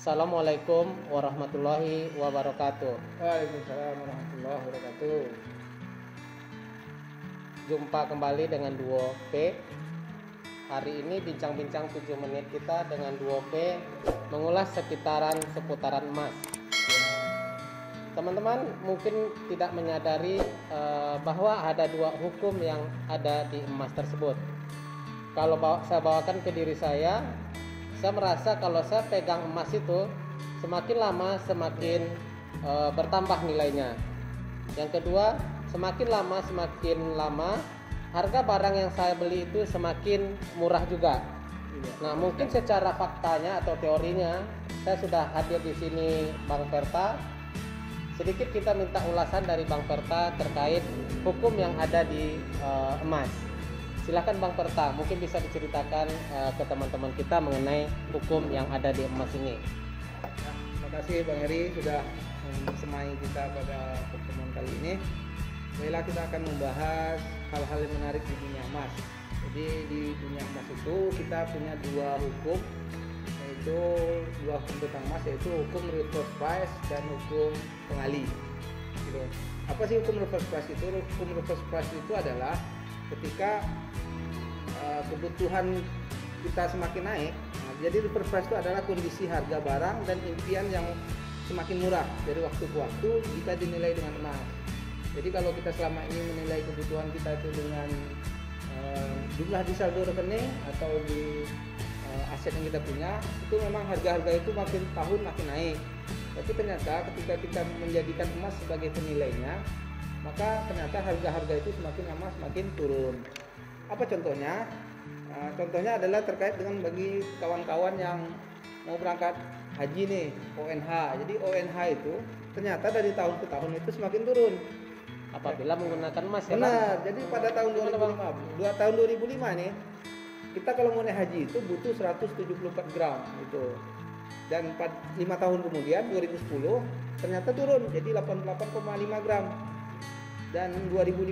Assalamualaikum warahmatullahi wabarakatuh. Waalaikumsalam warahmatullahi wabarakatuh. Jumpa kembali dengan Duo P. Hari ini bincang-bincang 7 menit kita dengan Duo P mengulas seputaran emas. Teman-teman mungkin tidak menyadari bahwa ada dua hukum yang ada di emas tersebut. Kalau saya bawakan ke diri saya merasa kalau saya pegang emas itu semakin lama semakin bertambah nilainya. Yang kedua, semakin lama harga barang yang saya beli itu semakin murah juga. Nah, mungkin secara faktanya atau teorinya saya sudah hadir di sini Bang Perta. Sedikit kita minta ulasan dari Bang Perta terkait hukum yang ada di emas. Silahkan Bang Perta, mungkin bisa diceritakan ke teman-teman kita mengenai hukum yang ada di emas ini. Nah, terima kasih Bang Heri sudah membersamai kita pada pertemuan kali ini. Baiklah, kita akan membahas hal-hal yang menarik di dunia emas. Jadi di dunia emas itu kita punya dua hukum, yaitu dua hukum tentang emas, yaitu hukum reverse price dan hukum pengali. Gitu. Apa sih hukum reverse price itu? Hukum reverse price itu adalah ketika kebutuhan kita semakin naik. Nah, jadi reverse price itu adalah kondisi harga barang dan impian yang semakin murah dari waktu ke waktu jika dinilai dengan emas. Jadi kalau kita selama ini menilai kebutuhan kita itu dengan jumlah di saldo rekening atau di aset yang kita punya, itu memang harga-harga itu makin tahun makin naik. Tapi ternyata ketika kita menjadikan emas sebagai penilainya, maka ternyata harga-harga itu semakin lama semakin turun. Apa contohnya? Contohnya adalah terkait dengan bagi kawan-kawan yang mau berangkat haji nih, ONH. Jadi ONH itu ternyata dari tahun ke tahun itu semakin turun Apabila menggunakan emas ya, benar. Jadi pada tahun 2005 nih, kita kalau mau naik haji itu butuh 174 gram gitu. Dan 5 tahun kemudian 2010 ternyata turun jadi 88,5 gram. Dan 2015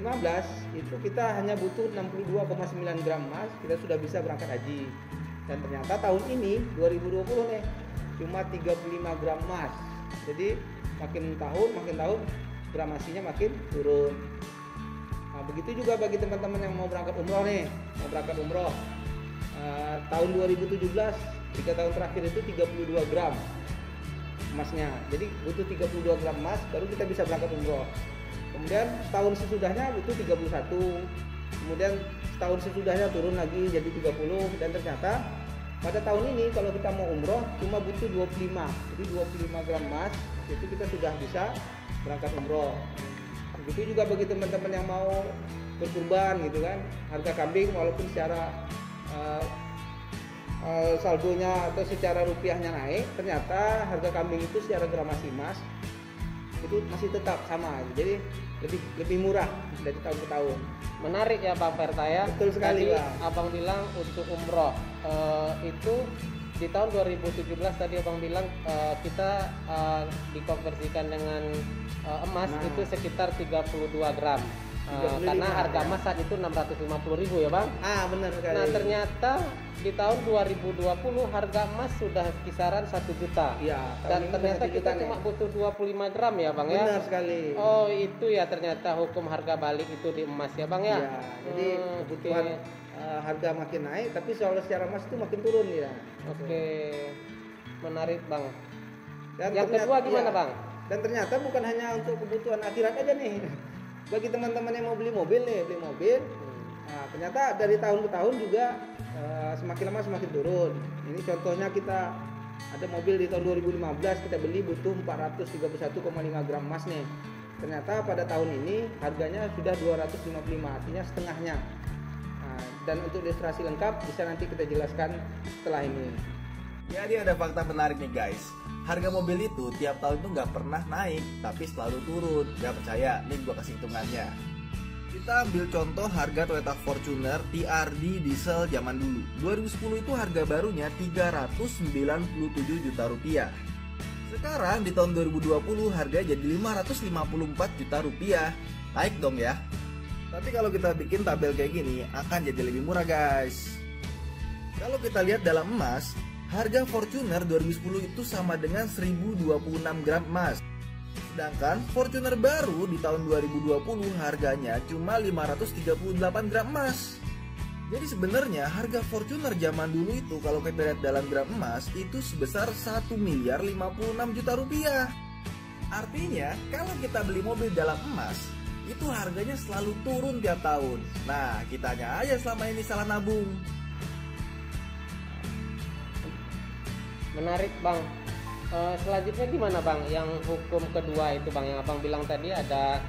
itu kita hanya butuh 62,9 gram emas, kita sudah bisa berangkat haji. Dan ternyata tahun ini 2020 nih cuma 35 gram emas. Jadi makin tahun gramasinya makin turun. Nah, begitu juga bagi teman-teman yang mau berangkat umroh nih, tahun 2017 3 tahun terakhir itu 32 gram emasnya. Jadi butuh 32 gram emas baru kita bisa berangkat umroh. Kemudian tahun sesudahnya butuh 31. Kemudian tahun sesudahnya turun lagi jadi 30, dan ternyata pada tahun ini kalau kita mau umroh cuma butuh 25. Jadi 25 gram emas itu kita sudah bisa berangkat umroh. Begitu juga bagi teman-teman yang mau berkurban gitu kan, harga kambing walaupun secara saldonya atau secara rupiahnya naik, ternyata harga kambing itu secara gramasi emas itu masih tetap sama, jadi lebih murah dari tahun ke tahun. Menarik ya Bang Perta ya. Betul sekali. Tadi Bang, Abang bilang untuk umroh itu di tahun 2017 tadi Abang bilang kita dikonversikan dengan emas itu sekitar 32 gram. Karena harga emas saat itu 650.000 ya Bang. Benar sekali. Nah, ternyata di tahun 2020 harga emas sudah kisaran 1 juta. Iya, Dan ternyata kita cuma butuh 25 gram ya Bang ya. Benar sekali. Oh, itu ya ternyata hukum harga balik itu di emas ya Bang ya. Iya, jadi kebutuhan harga makin naik tapi secara emas itu makin turun ya. Oke. Menarik Bang. Dan yang kedua gimana Bang? Dan ternyata bukan hanya untuk kebutuhan akhirat aja nih. Bagi teman-teman yang mau beli mobil, nah, ternyata dari tahun ke tahun juga semakin lama semakin turun. Ini contohnya kita ada mobil di tahun 2015 kita beli butuh 431,5 gram emas nih. Ternyata pada tahun ini harganya sudah 255, artinya setengahnya. Nah, dan untuk ilustrasi lengkap bisa nanti kita jelaskan setelah ini. Jadi ada fakta menarik nih guys. Harga mobil itu tiap tahun itu nggak pernah naik, tapi selalu turun. Gak percaya? Nih gua kasih hitungannya. Kita ambil contoh harga Toyota Fortuner TRD diesel zaman dulu. 2010 itu harga barunya 397 juta rupiah. Sekarang di tahun 2020 harga jadi 554 juta rupiah. Naik dong ya. Tapi kalau kita bikin tabel kayak gini akan jadi lebih murah guys. Kalau kita lihat dalam emas, Harga Fortuner 2010 itu sama dengan 1026 gram emas. Sedangkan Fortuner baru di tahun 2020 harganya cuma 538 gram emas. Jadi sebenarnya harga Fortuner zaman dulu itu kalau kita lihat dalam gram emas itu sebesar 1 miliar 56 juta rupiah. Artinya kalau kita beli mobil dalam emas itu harganya selalu turun tiap tahun. Nah, kitanya aja selama ini salah nabung. Menarik Bang. Selanjutnya gimana Bang? Yang hukum kedua itu Bang, yang Abang bilang tadi ada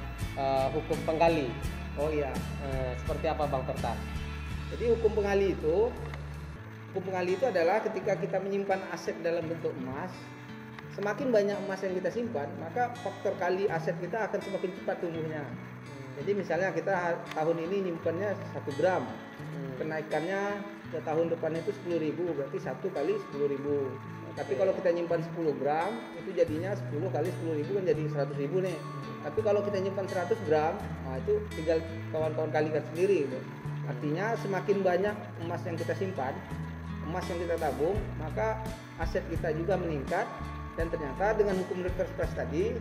hukum penggali. Oh iya. Seperti apa Bang Pertas? Jadi hukum penggali itu adalah ketika kita menyimpan aset dalam bentuk emas, semakin banyak emas yang kita simpan, maka faktor kali aset kita akan semakin cepat tumbuhnya. Jadi misalnya kita tahun ini nyimpannya 1 gram, kenaikannya ke tahun depan itu 10.000, berarti 1 kali 10.000. Tapi kalau kita nyimpan 10 gram, itu jadinya 10 kali 10.000 kan jadi 100.000 nih. Tapi kalau kita nyimpan 100 gram, nah itu tinggal kawan-kawan kalikan sendiri gitu. Artinya semakin banyak emas yang kita simpan, emas yang kita tabung, maka aset kita juga meningkat. Dan ternyata dengan hukum reverse price tadi,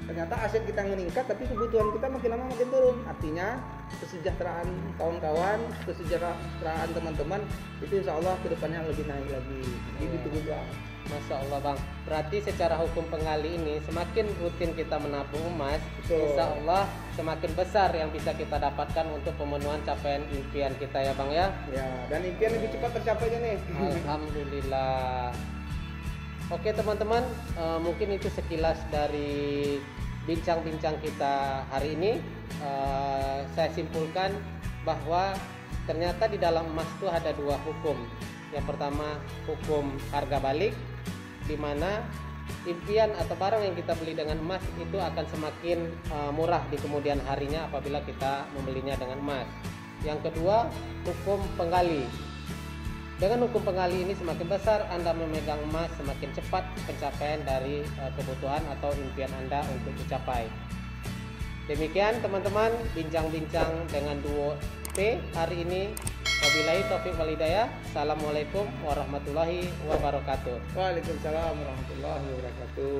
ternyata aset kita meningkat tapi kebutuhan kita makin lama makin turun. Artinya kesejahteraan kawan-kawan, kesejahteraan teman-teman itu insya Allah kedepannya lebih naik lagi. Jadi itu juga. Masya Allah Bang. Berarti secara hukum penggali ini semakin rutin kita menabung emas, Betul. insya Allah semakin besar yang bisa kita dapatkan untuk pemenuhan capaian impian kita ya Bang ya. Ya, dan impian lebih cepat tercapainya nih. Alhamdulillah. Oke teman-teman, mungkin itu sekilas dari bincang-bincang kita hari ini. Saya simpulkan bahwa ternyata di dalam emas itu ada 2 hukum. Yang pertama hukum harga balik, di mana impian atau barang yang kita beli dengan emas itu akan semakin murah di kemudian harinya apabila kita membelinya dengan emas. Yang kedua hukum penggali. Dengan hukum penggali ini semakin besar Anda memegang emas, semakin cepat pencapaian dari kebutuhan atau impian Anda untuk dicapai. Demikian teman-teman bincang-bincang dengan duo P hari ini. Wabillahi taufiq wal hidayah. Assalamualaikum warahmatullahi wabarakatuh. Waalaikumsalam warahmatullahi wabarakatuh.